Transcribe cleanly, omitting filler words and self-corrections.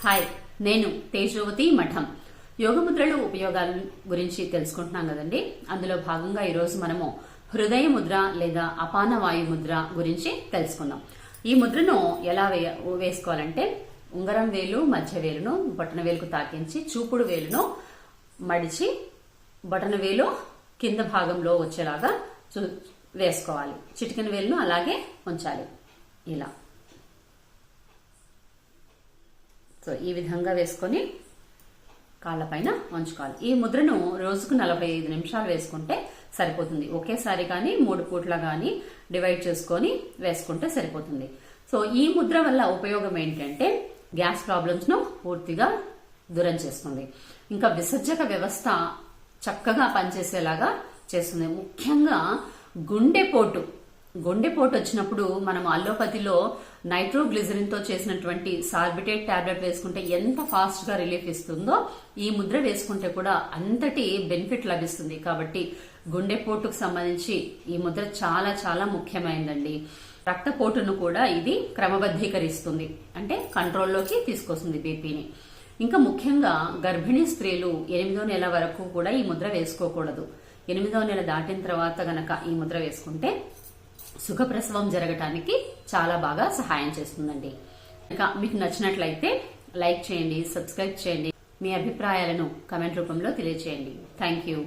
Hi, నేను తేజోవతి మఠం. యోగముద్రలు ఉపయోగాల గురించి తెలుసుకుంటున్నాం కదండి. అందులో భాగంగా ఈరోజు మనము హృదయ ముద్ర లేదా అపాన వాయు ముద్ర గురించి తెలుసుకుందాం. ఈ ముద్రను ఎలా వేసుకోవాలంటే ఉంగరం వేలు మధ్య వేలును బొటన వేలుకు తాకించి చూపుడు వేలును మడిచి బొటన వేలు కింద భాగంలో వచ్చేలాగా వేసుకోవాలి. చిటికెన వేలును అలాగే ఉంచాలి. ఇలా సో ఈ విధంగా వేసుకొని కాళ్ళపైన ఉంచుకోవాలి. ఈ ముద్రను రోజుకు 45 నిమిషాలు వేసుకుంటే సరిపోతుంది. ఒకేసారి కానీ 3 పూట్ల కానీ డివైడ్ చేసుకొని వేసుకుంటే సరిపోతుంది. సో ఈ ముద్ర వల్ల ఉపయోగం ఏంటంటే గ్యాస్ ప్రాబ్లమ్స్ ను పూర్తిగా దూరం చేస్తుంది. ఇంకా విసర్జక వ్యవస్థ చక్కగా పనిచేసేలాగా చేస్తుంది. ముఖ్యంగా గుండెపోటు వచ్చినప్పుడు మనం అల్లోపతిలో నైట్రోగ్లిజరిన్ తో చేసినటువంటి సార్బిటేట్ టాబ్లెట్ వేసుకుంటే ఎంత ఫాస్ట్ గా రిలీఫ్ ఇస్తుందో ఈ ముద్ర వేసుకుంటే కూడా అంతటి బెనిఫిట్ లభిస్తుంది. కాబట్టి గుండెపోటుకు సంబంధించి ఈ ముద్ర చాలా చాలా ముఖ్యమైనదండి. రక్తపోటును కూడా ఇది క్రమబద్ధీకరిస్తుంది, అంటే కంట్రోల్లోకి తీసుకొస్తుంది బీపీని. ఇంకా ముఖ్యంగా గర్భిణీ స్త్రీలు 8వ నెల వరకు కూడా ఈ ముద్ర వేసుకోకూడదు. 8వ నెల దాటిన తర్వాత గనక ఈ ముద్ర వేసుకుంటే సుఖప్రసవం జరగటానికి చాలా బాగా సహాయం చేస్తుందండి. ఇంకా మీకు నచ్చినట్లయితే లైక్ చేయండి, సబ్స్క్రైబ్ చేయండి, మీ అభిప్రాయాలను కామెంట్ రూపంలో తెలియజేయండి. Thank you.